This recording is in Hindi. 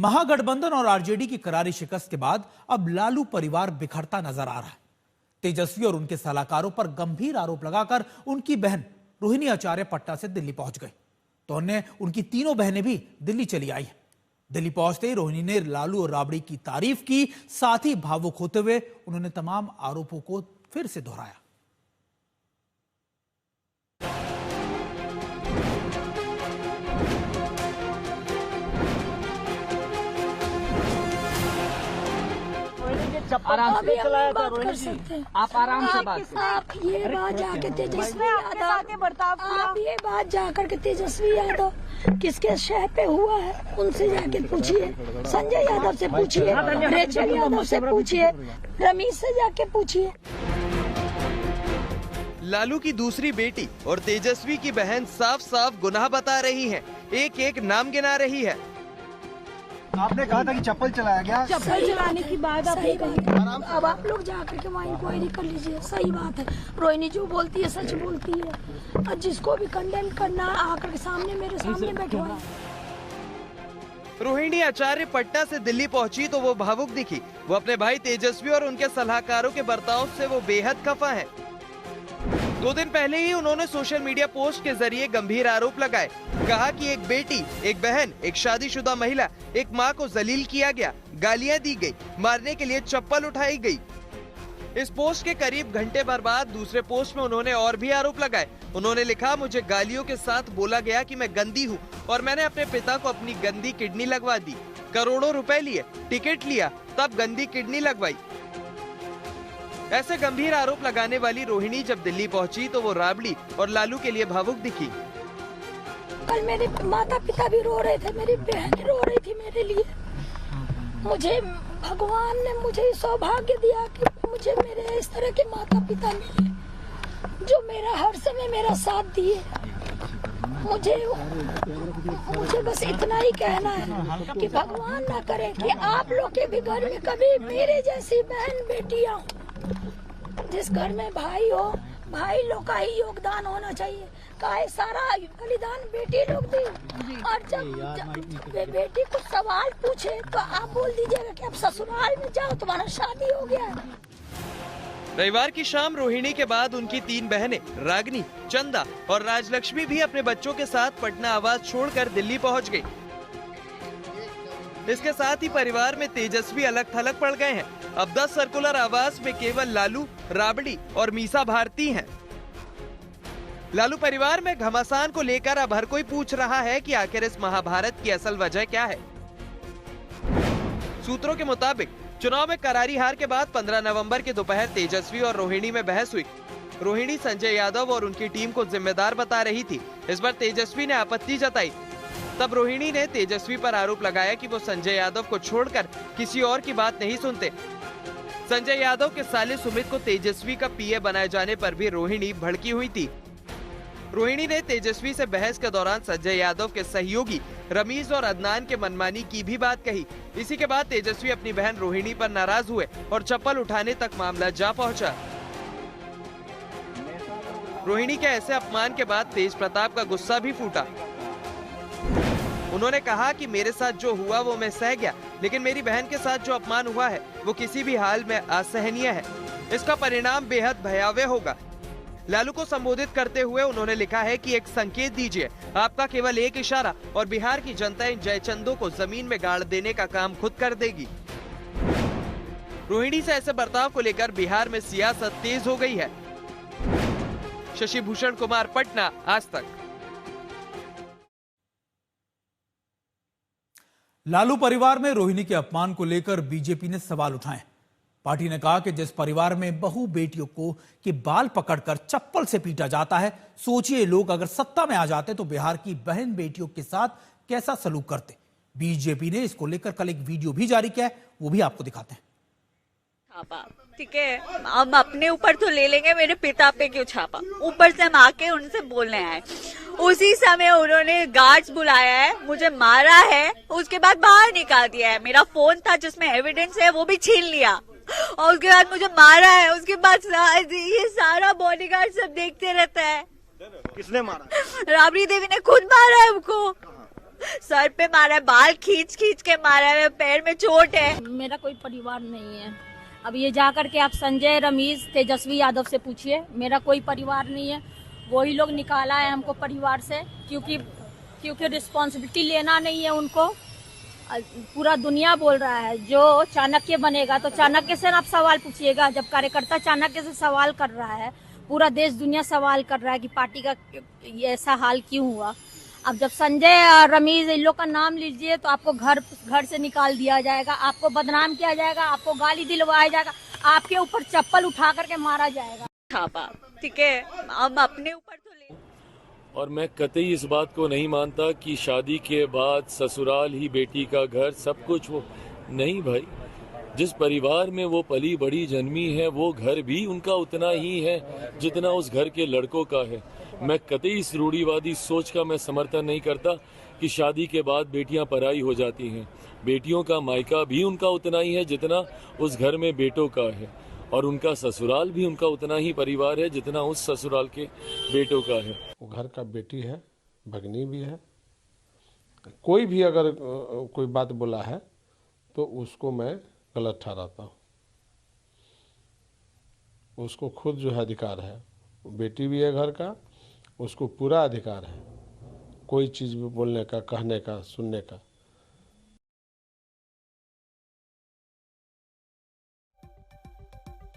महागठबंधन और आरजेडी की करारी शिकस्त के बाद अब लालू परिवार बिखरता नजर आ रहा है। तेजस्वी और उनके सलाहकारों पर गंभीर आरोप लगाकर उनकी बहन रोहिणी आचार्य पटना से दिल्ली पहुंच गई, तो उनकी तीनों बहनें भी दिल्ली चली आई। दिल्ली पहुंचते ही रोहिणी ने लालू और राबड़ी की तारीफ की, साथ ही भावुक होते हुए उन्होंने तमाम आरोपों को फिर से दोहराया। आराम से चलाया था रोहिणी जी, आप आराम से बात करें। आप ये बात जाके तेजस्वी यादव, आप ये बात जाकर के तेजस्वी यादव किसके शह पे हुआ है उनसे जाके पूछिए, संजय यादव से पूछिए, रेचल यादव से पूछिए, रमेश से जाके पूछिए। लालू की दूसरी बेटी और तेजस्वी की बहन साफ साफ गुनाह बता रही हैं, एक एक नाम गिना रही है। आपने कहा था कि चप्पल चलाया गया, चप्पल चलाने की बात आपने कही। अब आप लोग जाकर के वहाँ इंक्वायरी कर लीजिए। सही बात है, रोहिणी जो बोलती है सच बोलती है, और जिसको भी कंडेम करना आकर के सामने मेरे सामने बैठवाए। रोहिणी आचार्य पटना से दिल्ली पहुंची तो वो भावुक दिखी। वो अपने भाई तेजस्वी और उनके सलाहकारों के बर्ताव से वो बेहद खफा है। 2 दिन पहले ही उन्होंने सोशल मीडिया पोस्ट के जरिए गंभीर आरोप लगाए। कहा कि एक बेटी, एक बहन, एक शादीशुदा महिला, एक मां को जलील किया गया, गालियां दी गई, मारने के लिए चप्पल उठाई गई। इस पोस्ट के करीब घंटे भर बाद दूसरे पोस्ट में उन्होंने और भी आरोप लगाए। उन्होंने लिखा, मुझे गालियों के साथ बोला गया कि मैं गंदी हूँ और मैंने अपने पिता को अपनी गंदी किडनी लगवा दी। करोड़ों रुपए लिए, टिकट लिया, तब गंदी किडनी लगवाई। ऐसे गंभीर आरोप लगाने वाली रोहिणी जब दिल्ली पहुंची तो वो राबड़ी और लालू के लिए भावुक दिखी। कल मेरे माता पिता भी रो रहे थे, मेरी बहन रो रही थी मेरे लिए। मुझे भगवान ने मुझे सौभाग्य दिया कि मुझे मेरे इस तरह के माता पिता मिले, जो मेरा हर समय मेरा साथ दिए। मुझे बस इतना ही कहना है कि भगवान ना करे कि आप लोग के भी घर में कभी मेरे जैसी बहन बेटियां हो। जिस घर में भाई हो, भाई लोग का ही योगदान होना चाहिए। काहे सारा बलिदान बेटी लोग दी, और जब बेटी कुछ सवाल पूछे तो आप बोल दीजिएगा कि आप ससुराल में जाओ, तुम्हारा शादी हो गया है। रविवार की शाम रोहिणी के बाद उनकी 3 बहनें रागिनी, चंदा और राजलक्ष्मी भी अपने बच्चों के साथ पटना आवास छोड़कर दिल्ली पहुंच गई। इसके साथ ही परिवार में तेजस्वी अलग थलग पड़ गए हैं। अब 10 सर्कुलर आवास में केवल लालू, राबड़ी और मीसा भारती हैं। लालू परिवार में घमासान को लेकर अब हर कोई पूछ रहा है कि आखिर इस महाभारत की असल वजह क्या है। सूत्रों के मुताबिक चुनाव में करारी हार के बाद 15 नवंबर की दोपहर तेजस्वी और रोहिणी में बहस हुई। रोहिणी संजय यादव और उनकी टीम को जिम्मेदार बता रही थी। इस पर तेजस्वी ने आपत्ति जताई। तब रोहिणी ने तेजस्वी पर आरोप लगाया कि वो संजय यादव को छोड़कर किसी और की बात नहीं सुनते। संजय यादव के साले सुमित को तेजस्वी का पीए बनाए जाने पर भी रोहिणी भड़की हुई थी। रोहिणी ने तेजस्वी से बहस के दौरान संजय यादव के सहयोगी रमीज और अदनान के मनमानी की भी बात कही। इसी के बाद तेजस्वी अपनी बहन रोहिणी पर नाराज हुए और चप्पल उठाने तक मामला जा पहुंचा। रोहिणी के ऐसे अपमान के बाद तेज प्रताप का गुस्सा भी फूटा। उन्होंने कहा कि मेरे साथ जो हुआ वो मैं सह गया, लेकिन मेरी बहन के साथ जो अपमान हुआ है वो किसी भी हाल में असहनीय है। इसका परिणाम बेहद भयावह होगा। लालू को संबोधित करते हुए उन्होंने लिखा है कि एक संकेत दीजिए, आपका केवल एक इशारा और बिहार की जनता इन जयचंदों को जमीन में गाड़ देने का काम खुद कर देगी। रोहिणी से ऐसे बर्ताव को लेकर बिहार में सियासत तेज हो गई है। शशि भूषण कुमार, पटना, आज तक। लालू परिवार में रोहिणी के अपमान को लेकर बीजेपी ने सवाल उठाए। पार्टी ने कहा कि जिस परिवार में बहू बेटियों को के बाल पकड़कर चप्पल से पीटा जाता है, सोचिए लोग अगर सत्ता में आ जाते तो बिहार की बहन बेटियों के साथ कैसा सलूक करते। बीजेपी ने इसको लेकर कल एक वीडियो भी जारी किया है, वो भी आपको दिखाते हैं। ठीक है, हम अपने ऊपर तो ले लेंगे, मेरे पिता पे क्यों छापा? ऊपर से हम आके उनसे बोलने आए। उसी समय उन्होंने गार्ड्स बुलाया है, मुझे मारा है, उसके बाद बाहर निकाल दिया है। मेरा फोन था जिसमें एविडेंस है वो भी छीन लिया और उसके बाद मुझे मारा है। उसके बाद ये सारा बॉडीगार्ड सब देखते रहता है। किसने मारा? राबड़ी देवी ने खुद मारा है हमको। सर पे मारा है, बाल खींच खींच के मारा है, पैर में चोट है। मेरा कोई परिवार नहीं है। अब ये जाकर के आप संजय, रमीज, तेजस्वी यादव से पूछिए, मेरा कोई परिवार नहीं है। वही लोग निकाला है हमको परिवार से, क्योंकि रिस्पॉन्सिबिलिटी लेना नहीं है उनको। पूरा दुनिया बोल रहा है जो चाणक्य बनेगा तो चाणक्य से आप सवाल पूछिएगा। जब कार्यकर्ता चाणक्य से सवाल कर रहा है, पूरा देश दुनिया सवाल कर रहा है कि पार्टी का ये ऐसा हाल क्यों हुआ। अब जब संजय और रमीज इन लोग का नाम लीजिए तो आपको घर से निकाल दिया जाएगा, आपको बदनाम किया जाएगा, आपको गाली दिलवाया जाएगा, आपके ऊपर चप्पल उठा करके मारा जाएगा। छापा, ठीक है, हम अपने ऊपर तो ले। और मैं कतई इस बात को नहीं मानता कि शादी के बाद ससुराल ही बेटी का घर सब कुछ। वो नहीं भाई, जिस परिवार में वो पली बड़ी जन्मी है वो घर भी उनका उतना ही है जितना उस घर के लड़कों का है। मैं कतई इस रूढ़िवादी सोच का मैं समर्थन नहीं करता कि शादी के बाद बेटियां पराई हो जाती हैं। बेटियों का मायका भी उनका उतना ही है जितना उस घर में बेटों का है, और उनका ससुराल भी उनका उतना ही परिवार है जितना उस ससुराल के बेटों का है। वो घर का बेटी है, भगनी भी है। कोई भी अगर कोई बात बोला है तो उसको मैं गलत ठहराता हूँ। उसको खुद जो है अधिकार है, बेटी भी है घर का, उसको पूरा अधिकार है कोई चीज़ भी बोलने का, कहने का, सुनने का।